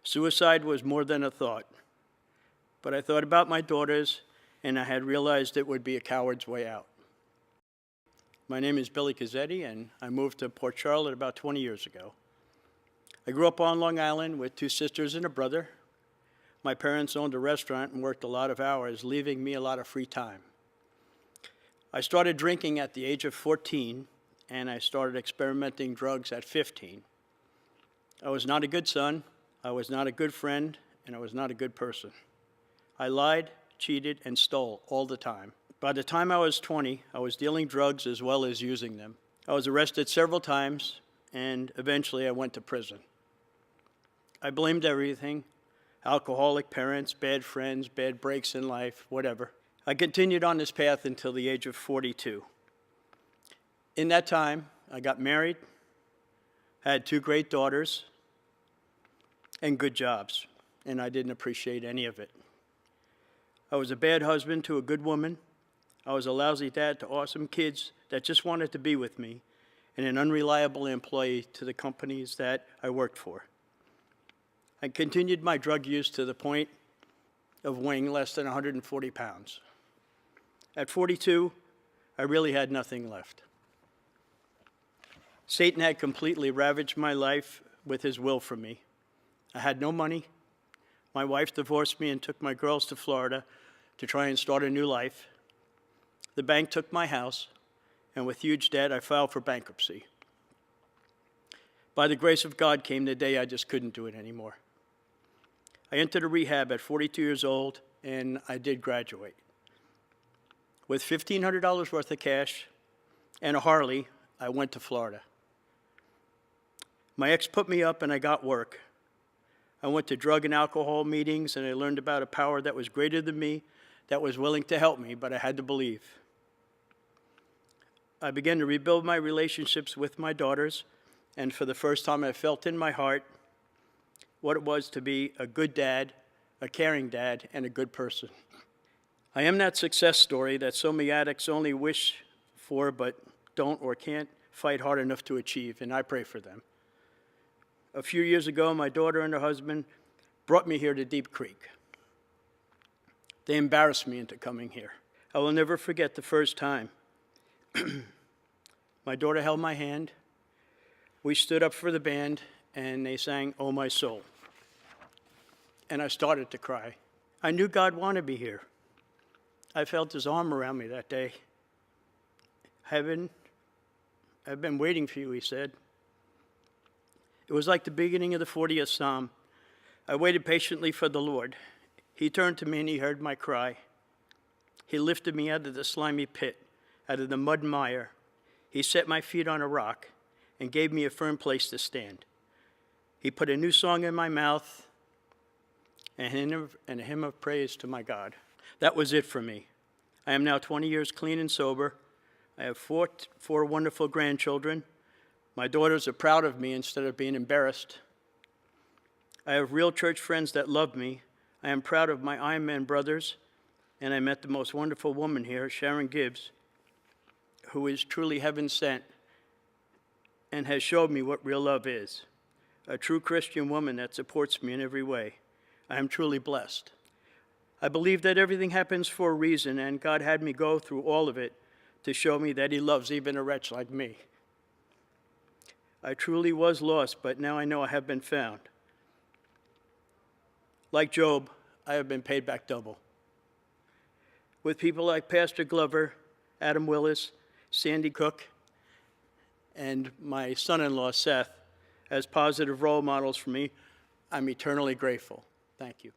Suicide was more than a thought, but I thought about my daughters, and I had realized it would be a coward's way out. My name is Billy Cazzetti, and I moved to Port Charlotte about 20 years ago. I grew up on Long Island with 2 sisters and a brother. My parents owned a restaurant and worked a lot of hours, leaving me a lot of free time. I started drinking at the age of 14, and I started experimenting drugs at 15. I was not a good son, I was not a good friend, and I was not a good person. I lied, cheated, and stole all the time. By the time I was 20, I was dealing drugs as well as using them. I was arrested several times, and eventually I went to prison. I blamed everything: alcoholic parents, bad friends, bad breaks in life, whatever. I continued on this path until the age of 42. In that time, I got married, had 2 great daughters, and good jobs, and I didn't appreciate any of it. I was a bad husband to a good woman. I was a lousy dad to awesome kids that just wanted to be with me, and an unreliable employee to the companies that I worked for. I continued my drug use to the point of weighing less than 140 pounds. At 42, I really had nothing left. Satan had completely ravaged my life with his will for me. I had no money. My wife divorced me and took my girls to Florida to try and start a new life. The bank took my house, and with huge debt, I filed for bankruptcy. By the grace of God came the day I just couldn't do it anymore. I entered a rehab at 42 years old, and I did graduate. With $1,500 worth of cash and a Harley, I went to Florida. My ex put me up, and I got work. I went to drug and alcohol meetings, and I learned about a power that was greater than me, that was willing to help me, but I had to believe. I began to rebuild my relationships with my daughters, and for the first time I felt in my heart what it was to be a good dad, a caring dad, and a good person. I am that success story that so many addicts only wish for but don't or can't fight hard enough to achieve, and I pray for them. A few years ago, my daughter and her husband brought me here to Deep Creek. They embarrassed me into coming here. I will never forget the first time. My daughter held my hand. We stood up for the band, and they sang "Oh My Soul." And I started to cry. I knew God wanted me here. I felt his arm around me that day. "Heaven, I've been waiting for you," he said. It was like the beginning of the 40th Psalm. I waited patiently for the Lord. He turned to me and he heard my cry. He lifted me out of the slimy pit, out of the mud and mire. He set my feet on a rock and gave me a firm place to stand. He put a new song in my mouth and a hymn of praise to my God. That was it for me. I am now 20 years clean and sober. I have four wonderful grandchildren. My daughters are proud of me instead of being embarrassed. I have real church friends that love me. I am proud of my Ironman brothers, and I met the most wonderful woman here, Sharon Gibbs, who is truly heaven sent and has showed me what real love is. A true Christian woman that supports me in every way. I am truly blessed. I believe that everything happens for a reason, and God had me go through all of it to show me that he loves even a wretch like me. I truly was lost, but now I know I have been found. Like Job, I have been paid back double. With people like Pastor Glover, Adam Willis, Sandy Cook, and my son-in-law, Seth, as positive role models for me, I'm eternally grateful. Thank you.